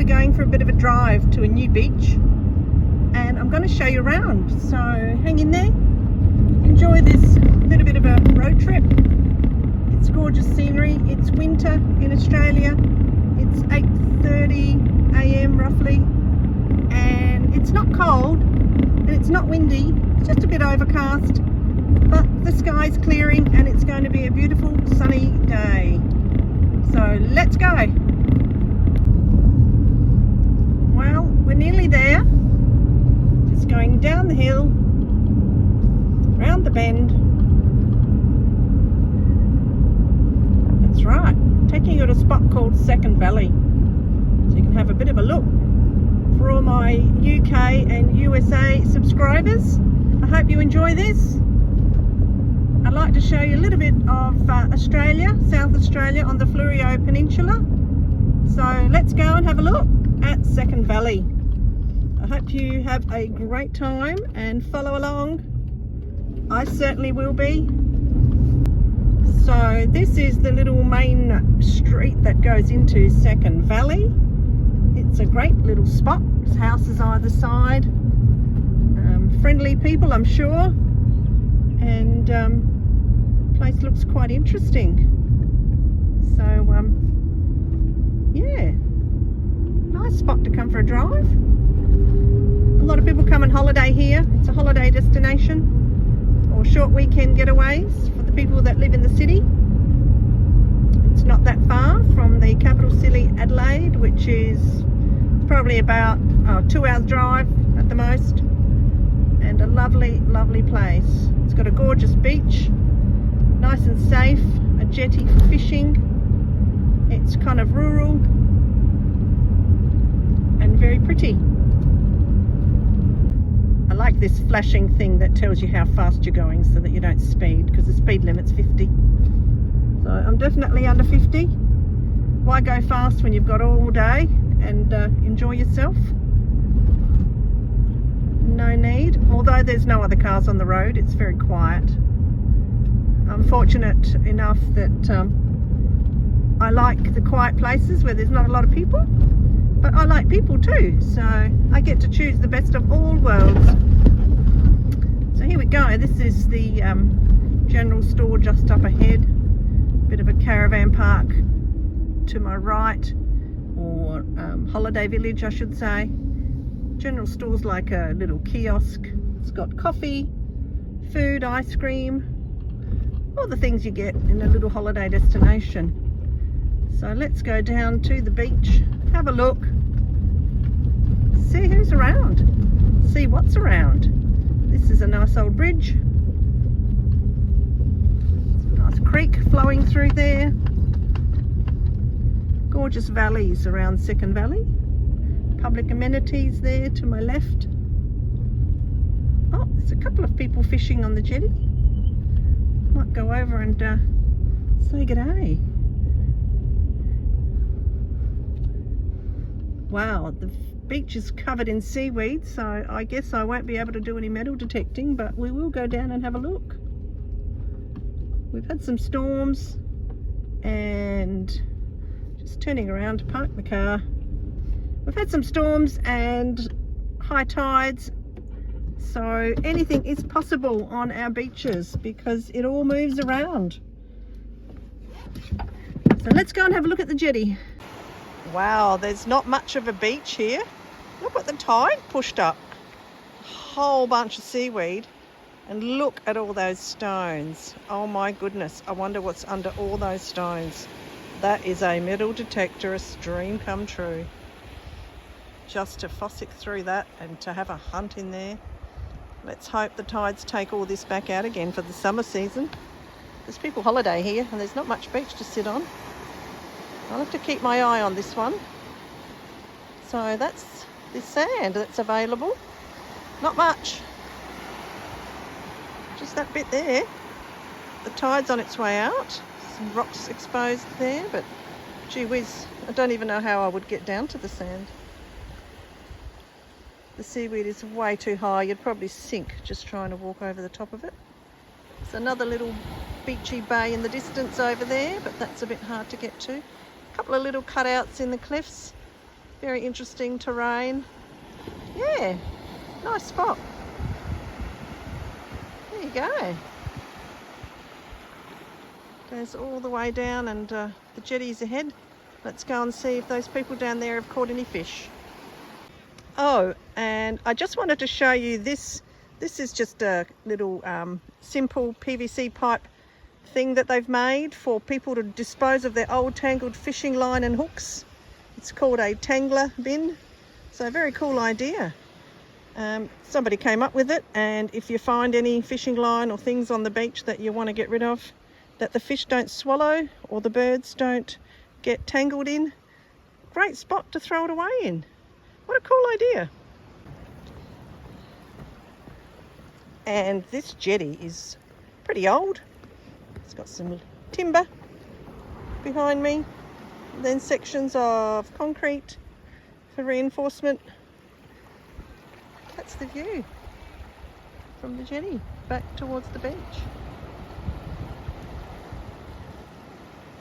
we're going for a bit of a drive to a new beach, and I'm going to show you around, so hang in there, enjoy this little bit of a road trip. It's gorgeous scenery. It's winter in Australia. It's 8:30 a.m. roughly, and it's not cold and it's not windy. It's just a bit overcast, but the sky's clearing and it's going to be a beautiful sunny day. So let's go. Well, we're nearly there. Just going down the hill, round the bend. That's right, taking you to a spot called Second Valley, so you can have a bit of a look. For all my UK and USA subscribers, I hope you enjoy this. I'd like to show you a little bit of Australia, South Australia, on the Fleurieu Peninsula. So let's go and have a look at Second Valley. I hope you have a great time and follow along. I certainly will be. So this is the little main street that goes into Second Valley. It's a great little spot. There's houses either side. Friendly people, I'm sure. And place looks quite interesting. So yeah, nice spot to come for a drive. A lot of people come on holiday here. It's a holiday destination, or short weekend getaways for the people that live in the city. It's not that far from the capital city Adelaide, which is probably about 2 hours drive at the most, and a lovely place. It's got a gorgeous beach, nice and safe, a jetty for fishing. It's kind of rural and very pretty. I like this flashing thing that tells you how fast you're going so that you don't speed, because the speed limit's 50. So I'm definitely under 50. Why go fast when you've got all day and enjoy yourself? No need. Although there's no other cars on the road, it's very quiet. I'm fortunate enough that I like the quiet places where there's not a lot of people, but I like people too, so I get to choose the best of all worlds. So here we go. This is the general store just up ahead. Bit of a caravan park to my right, or holiday village I should say. General store's like a little kiosk. It's got coffee, food, ice cream, all the things you get in a little holiday destination. So let's go down to the beach, have a look, see who's around, see what's around. This is a nice old bridge. Nice creek flowing through there. Gorgeous valleys around Second Valley. Public amenities there to my left. Oh, there's a couple of people fishing on the jetty. Might go over and say good day. Wow, the beach is covered in seaweed, so I guess I won't be able to do any metal detecting, but we will go down and have a look. We've had some storms, and just turning around to park the car. We've had some storms and high tides, so anything is possible on our beaches because it all moves around. So let's go and have a look at the jetty. Wow, there's not much of a beach here. Look what the tide pushed up. A whole bunch of seaweed, and look at all those stones. Oh my goodness, I wonder what's under all those stones. That is a metal detectorist's dream come true. Just to fossick through that and to have a hunt in there. Let's hope the tides take all this back out again for the summer season. There's people holiday here and there's not much beach to sit on. I'll have to keep my eye on this one. So that's the sand that's available. Not much. Just that bit there. The tide's on its way out. Some rocks exposed there, but gee whiz, I don't even know how I would get down to the sand. The seaweed is way too high. You'd probably sink just trying to walk over the top of it. There's another little beachy bay in the distance over there, but that's a bit hard to get to. A couple of little cutouts in the cliffs. Very interesting terrain. Yeah, nice spot. There you go. Goes all the way down, and the jetty's ahead. Let's go and see if those people down there have caught any fish. Oh, and I just wanted to show you this. This is just a little simple PVC pipe thing that they've made for people to dispose of their old tangled fishing line and hooks. It's called a tangler bin. So a very cool idea. Somebody came up with it, and if you find any fishing line or things on the beach that you want to get rid of, that the fish don't swallow or the birds don't get tangled in, great spot to throw it away in. What a cool idea. And this jetty is pretty old. It's got some timber behind me, then sections of concrete for reinforcement. That's the view from the jetty back towards the beach.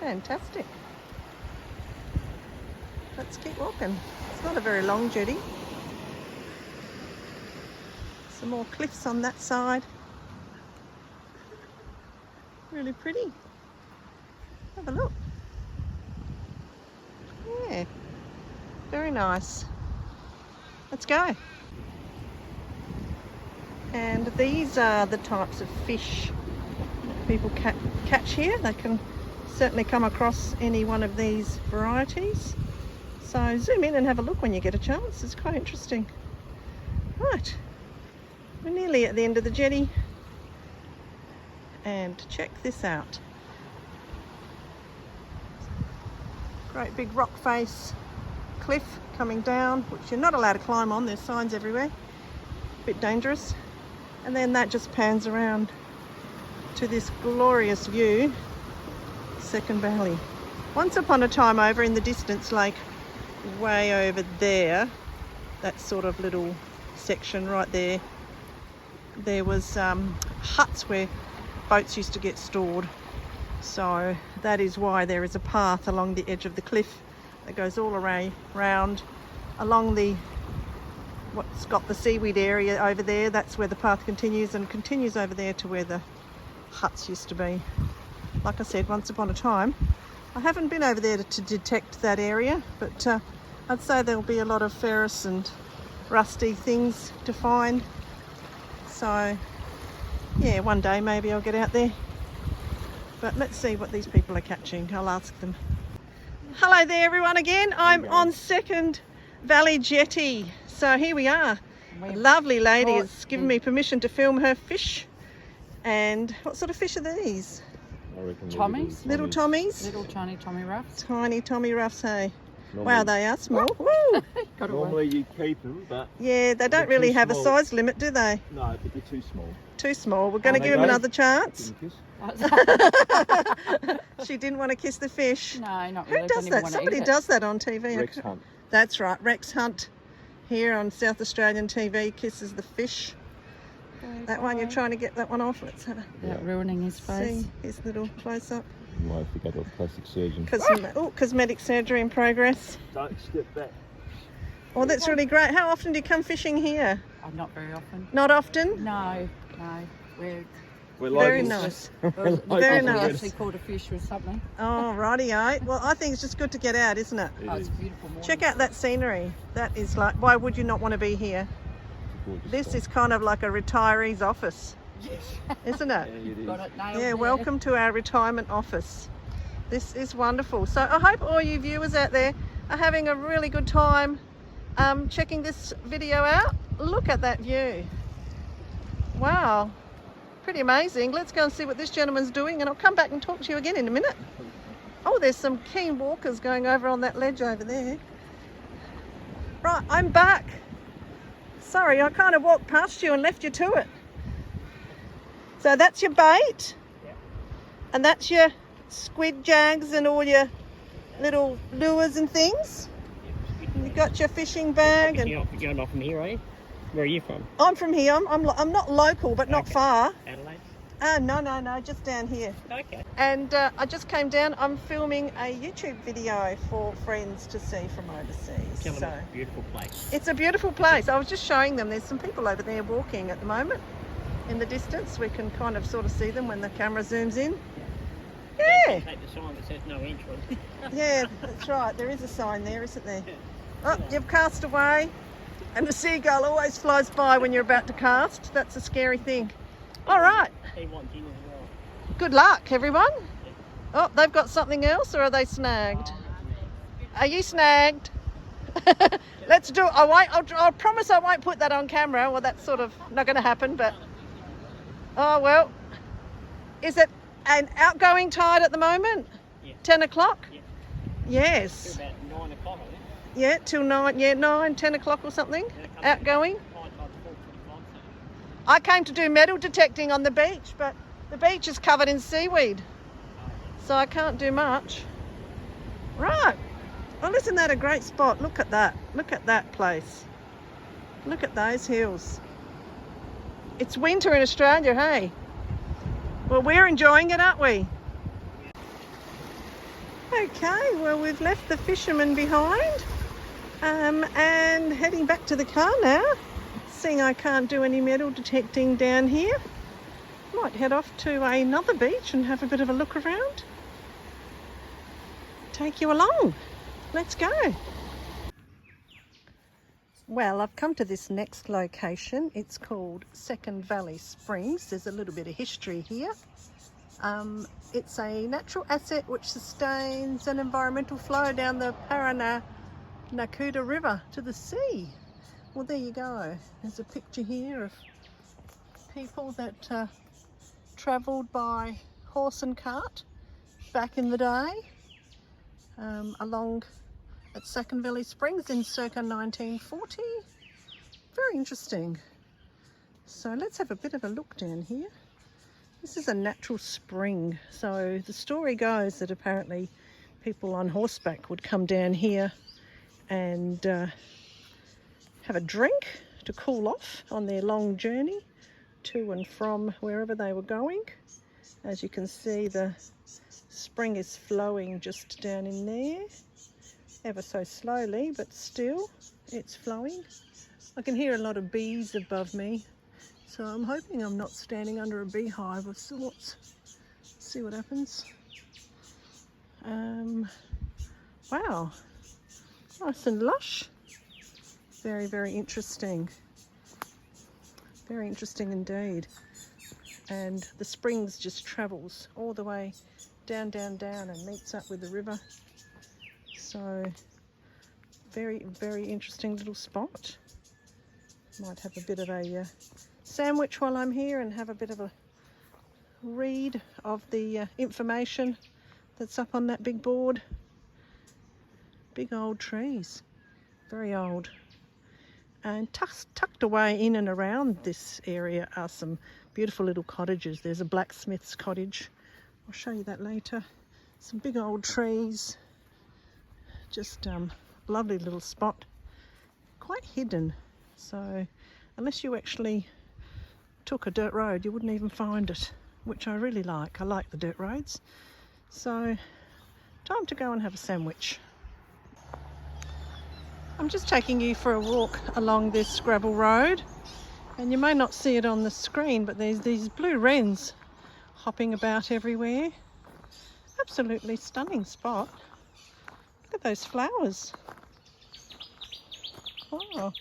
Fantastic. Let's keep walking. It's not a very long jetty. Some more cliffs on that side. Really pretty. Have a look. Yeah, very nice. Let's go. And these are the types of fish that people catch here. They can certainly come across any one of these varieties. So zoom in and have a look when you get a chance. It's quite interesting. Right, we're nearly at the end of the jetty. And check this out. Great big rock face cliff coming down, which you're not allowed to climb on. There's signs everywhere. A bit dangerous. And then that just pans around to this glorious view, Second Valley. Once upon a time, over in the distance, like way over there, that sort of little section right there, there was huts where boats used to get stored. So that is why there is a path along the edge of the cliff that goes all around along the what's got the seaweed area over there. That's where the path continues, and continues over there to where the huts used to be. Like I said, once upon a time. I haven't been over there to detect that area, but I'd say there'll be a lot of ferrous and rusty things to find. So yeah, one day maybe I'll get out there. But let's see what these people are catching. I'll ask them. Hello there everyone again. I'm on Second Valley Jetty. So here we are. A lovely lady has given me permission to film her fish. And what sort of fish are these? I reckon Tommies? Little Tommies? Little tiny Tommy Ruffs. Tiny Tommy Ruffs, hey. Normally, Wow, they are small. Woo! normally you keep them, but Yeah, they don't they're really too have a small. size limit, do they? No, but they're too small. Too small. We're going to Oh, give they them go. another chance. Give 'em a kiss. She didn't want to kiss the fish. No, not Who really. does that? Somebody does that on TV. Rex Hunt. That's right. Rex Hunt here on South Australian TV kisses the fish. That one, you're trying to get that one off. Let's have a Without ruining his face. see his little close up. You might have to go to a plastic surgeon. Cosmetic surgery in progress. Don't step back. Oh, that's really great. How often do you come fishing here? Not very often. Not often? No. We're We're Very locals. nice. We're Very we nice. actually caught a fish with something. Oh, righty-o. Well, I think it's just good to get out, isn't it? It Oh, it's is. beautiful morning. Check out that scenery. That is like, why would you not want to be here? Gorgeous This spot. is kind of like a retiree's office, isn't Yeah, it? it is. Got it nailed Yeah, there. welcome to our retirement office. This is wonderful. So I hope all you viewers out there are having a really good time checking this video out. Look at that view. Wow, pretty amazing. Let's go and see what this gentleman's doing, and I'll come back and talk to you again in a minute. Oh, there's some keen walkers going over on that ledge over there. Right, I'm back. Sorry, I kind of walked past you and left you to it. So that's your bait, and that's your squid jags and all your little lures and things. And you got your fishing bag. And You're not from here, are you? Where are you from? I'm from here. I'm not local, but not Okay. far. Adelaide? No, just down here. Okay. And I just came down. I'm filming a YouTube video for friends to see from overseas. Tell them So it's a beautiful place. it's a beautiful place. I was just showing them. There's some people over there walking at the moment. In the distance, we can kind of sort of see them when the camera zooms in. Yeah. Take the sign that says no entry. Yeah, that's right. There is a sign there, isn't there? Oh, you've cast away. And the seagull always flies by when you're about to cast. That's a scary thing. All right. He wants in as well. Good luck, everyone. Oh, they've got something else, or are they snagged? Are you snagged? Let's do it. I'll promise I won't put that on camera. Well, that's sort of not going to happen, but... Oh, well. Is it an outgoing tide at the moment? Yeah. 10 o'clock? Yeah. Yes. Till about 9 o'clock, I think. Yeah, till 9. Yeah, 9, 10 o'clock or something. Outgoing. High tide 4:45. I came to do metal detecting on the beach, but the beach is covered in seaweed, so I can't do much. Right. Well, isn't that a great spot? Look at that. Look at that place. Look at those hills. It's winter in Australia, hey? Well, we're enjoying it, aren't we? Okay, well, we've left the fishermen behind and heading back to the car now. Seeing I can't do any metal detecting down here, might head off to another beach and have a bit of a look around. Take you along. Let's go. Well, I've come to this next location. It's called Second Valley Springs. There's a little bit of history here. It's a natural asset which sustains an environmental flow down the Paranakuta River to the sea. Well, there you go. There's a picture here of people that travelled by horse and cart back in the day along at Second Valley Springs in circa 1940. Very interesting. So let's have a bit of a look down here. This is a natural spring. So the story goes that apparently people on horseback would come down here and have a drink to cool off on their long journey to and from wherever they were going. As you can see, the spring is flowing just down in there, ever so slowly, but still it's flowing. I can hear a lot of bees above me, so I'm hoping I'm not standing under a beehive of sorts. See what happens. Wow, nice and lush. Very, very interesting. Very interesting indeed. And the springs just travels all the way down and meets up with the river. So very, very interesting little spot. Might have a bit of a sandwich while I'm here and have a bit of a read of the information that's up on that big board. Big old trees, very old. And tucked away in and around this area are some beautiful little cottages. There's a blacksmith's cottage. I'll show you that later. Some big old trees. Just lovely little spot. Quite hidden. So unless you actually took a dirt road, you wouldn't even find it, which I really like. I like the dirt roads. So time to go and have a sandwich. I'm just taking you for a walk along this gravel road, and you may not see it on the screen, but there's these blue wrens hopping about everywhere. Absolutely stunning spot. Look at those flowers. Oh,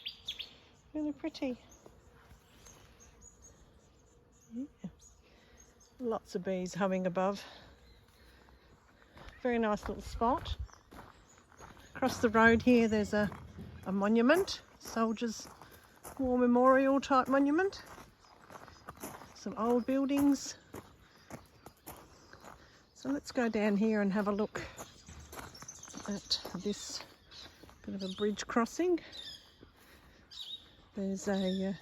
really pretty. Yeah. Lots of bees humming above. Very nice little spot. Across the road here there's a monument, Soldiers' War Memorial type monument. Some old buildings. So let's go down here and have a look at this bit of a bridge crossing. There's a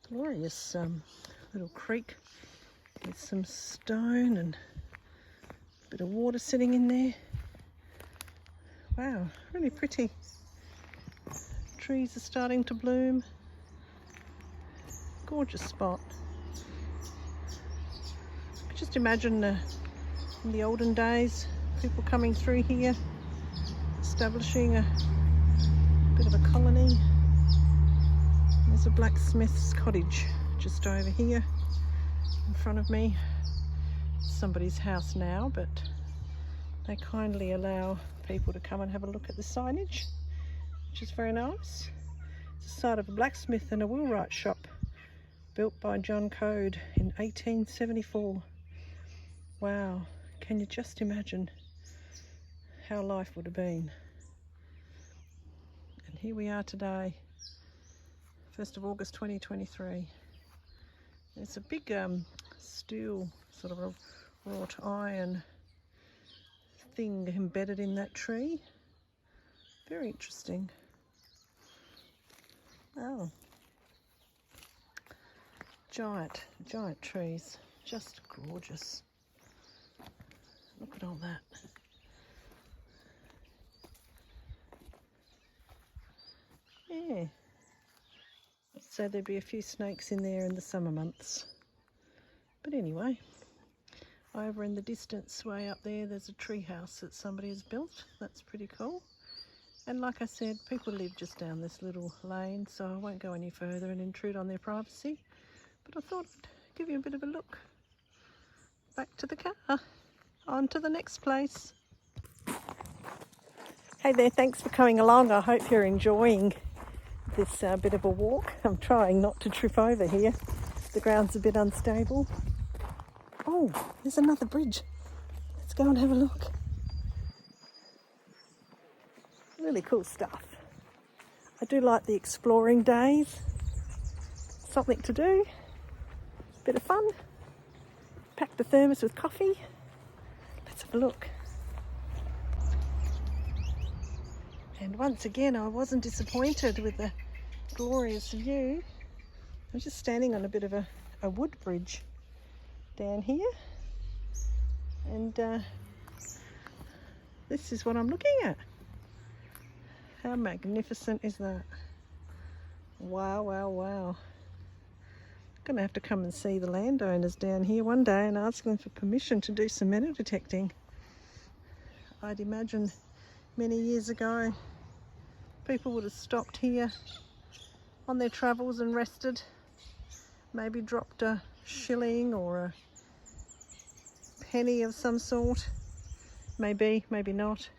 glorious little creek with some stone and a bit of water sitting in there. Wow, really pretty. Trees are starting to bloom. Gorgeous spot. Just imagine in the olden days, people coming through here, establishing a bit of a colony. There's a blacksmith's cottage just over here in front of me. It's somebody's house now, but they kindly allow people to come and have a look at the signage, which is very nice. It's the site of a blacksmith and a wheelwright shop built by John Code in 1874. Wow, can you just imagine how life would have been? And here we are today, 1st of August 2023. There's a big steel, sort of a wrought iron thing embedded in that tree. Very interesting. Oh, giant trees, just gorgeous. Look at all that. Yeah. So there'd be a few snakes in there in the summer months. But anyway, over in the distance way up there, there's a tree house that somebody has built. That's pretty cool. And like I said, people live just down this little lane, so I won't go any further and intrude on their privacy. But I thought I'd give you a bit of a look. Back to the car, on to the next place. Hey there, thanks for coming along. I hope you're enjoying this bit of a walk. I'm trying not to trip over here. The ground's a bit unstable. Oh, there's another bridge. Let's go and have a look. Really cool stuff. I do like the exploring days. Something to do. Bit of fun. Packed a thermos with coffee. Let's have a look. And once again, I wasn't disappointed with the glorious view. I'm just standing on a bit of a wood bridge down here. And this is what I'm looking at. How magnificent is that? Wow, wow, wow. Gonna have to come and see the landowners down here one day and ask them for permission to do some metal detecting. I'd imagine many years ago people would have stopped here on their travels and rested, maybe dropped a shilling or a penny of some sort. Maybe, maybe not.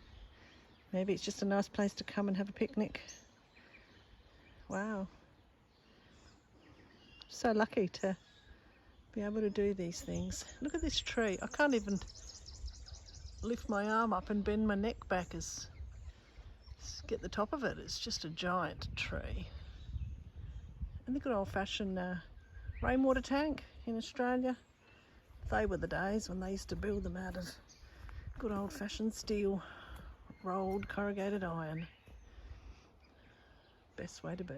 Maybe it's just a nice place to come and have a picnic. Wow. So lucky to be able to do these things. Look at this tree. I can't even lift my arm up and bend my neck back as get the top of it. It's just a giant tree. And the good old-fashioned rainwater tank in Australia. They were the days when they used to build them out of good old-fashioned steel, rolled corrugated iron. Best way to be.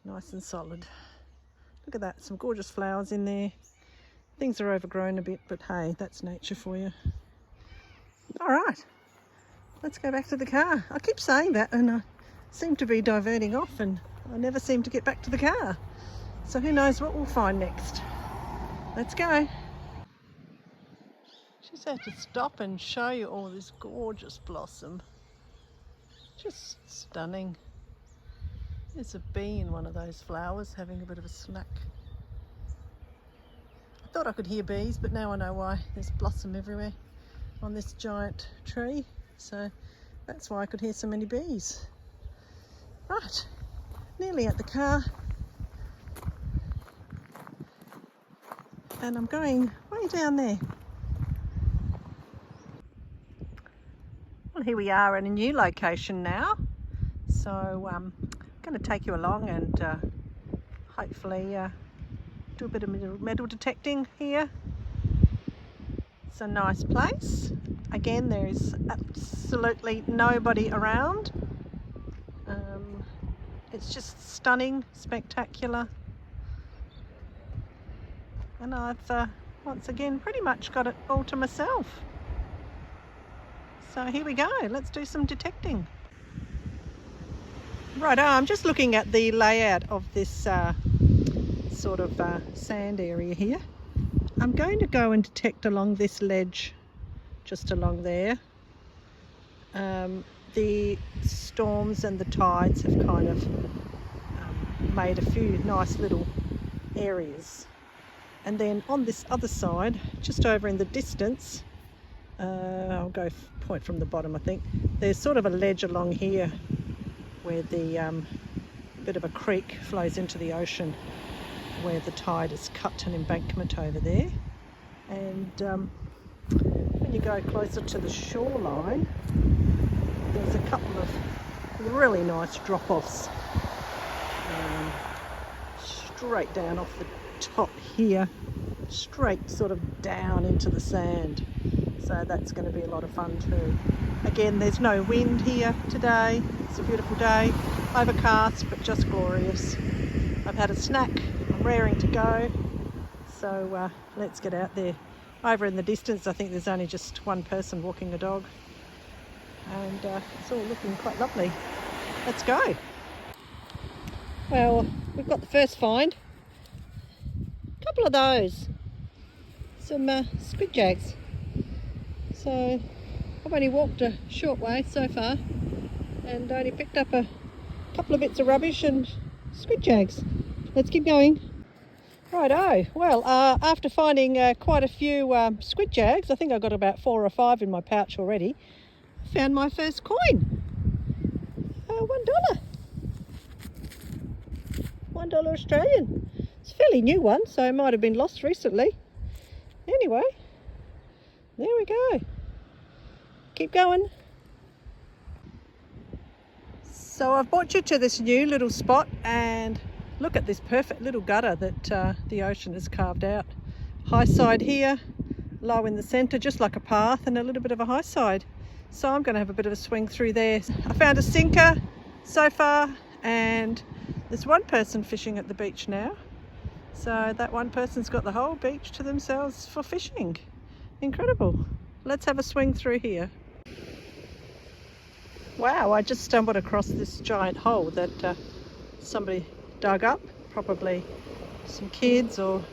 Nice and solid. Look at that, some gorgeous flowers in there. Things are overgrown a bit, but hey, that's nature for you. All right, let's go back to the car. I keep saying that and I seem to be diverting off and I never seem to get back to the car. So who knows what we'll find next. Let's go. Just had to stop and show you all this gorgeous blossom. Just stunning. There's a bee in one of those flowers having a bit of a snack. I thought I could hear bees, but now I know why. There's blossom everywhere on this giant tree. So that's why I could hear so many bees. Right, nearly at the car. And I'm going way down there. Well, here we are at a new location now. So I'm going to take you along and hopefully do a bit of metal detecting here. It's a nice place. Again, there is absolutely nobody around. It's just stunning, spectacular. And I've once again pretty much got it all to myself. So here we go, let's do some detecting. Right, I'm just looking at the layout of this sort of sand area here. I'm going to go and detect along this ledge, just along there. The storms and the tides have kind of made a few nice little areas. And then on this other side, just over in the distance, I'll go point from the bottom, I think. There's sort of a ledge along here where the bit of a creek flows into the ocean, where the tide has cut an embankment over there. And when you go closer to the shoreline, there's a couple of really nice drop-offs straight down off the top here, straight sort of down into the sand. So that's going to be a lot of fun too. Again, there's no wind here today. It's a beautiful day, overcast but just glorious. I've had a snack, I'm raring to go, so let's get out there. Over in the distance, I think there's only just one person walking a dog, and it's all looking quite lovely. Let's go. Well, we've got the first find. A couple of those, some squid jags. So I've only walked a short way so far and only picked up a couple of bits of rubbish and squid jags. Let's keep going. Righto, well, after finding quite a few squid jags, I think I got about 4 or 5 in my pouch already, I found my first coin. $1. $1 Australian. It's a fairly new one, so it might have been lost recently. Anyway, there we go. Keep going. So I've brought you to this new little spot, and look at this perfect little gutter that the ocean has carved out. High side here, low in the centre, just like a path, and a little bit of a high side. So I'm going to have a bit of a swing through there. I found a sinker so far, and there's one person fishing at the beach now. So that one person's got the whole beach to themselves for fishing. Incredible. Let's have a swing through here. Wow, I just stumbled across this giant hole that somebody dug up, probably some kids or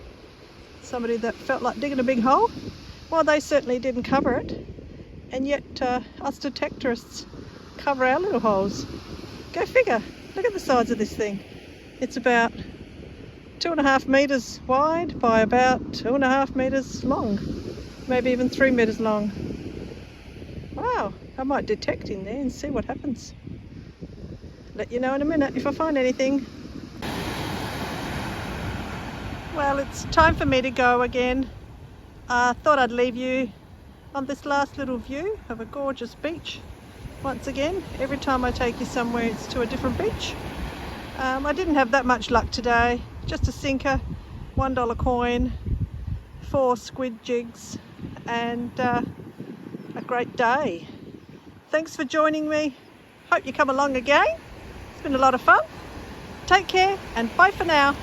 somebody that felt like digging a big hole. Well, they certainly didn't cover it, and yet us detectorists cover our little holes. Go figure. Look at the size of this thing. It's about 2.5 metres wide by about 2.5 metres long, maybe even 3 metres long. Wow, I might detect in there and see what happens. Let you know in a minute if I find anything. Well, it's time for me to go again. I thought I'd leave you on this last little view of a gorgeous beach. Once again, every time I take you somewhere, it's to a different beach. I didn't have that much luck today. Just a sinker, $1 coin, 4 squid jigs, and a great day. Thanks for joining me. Hope you come along again. It's been a lot of fun. Take care and bye for now.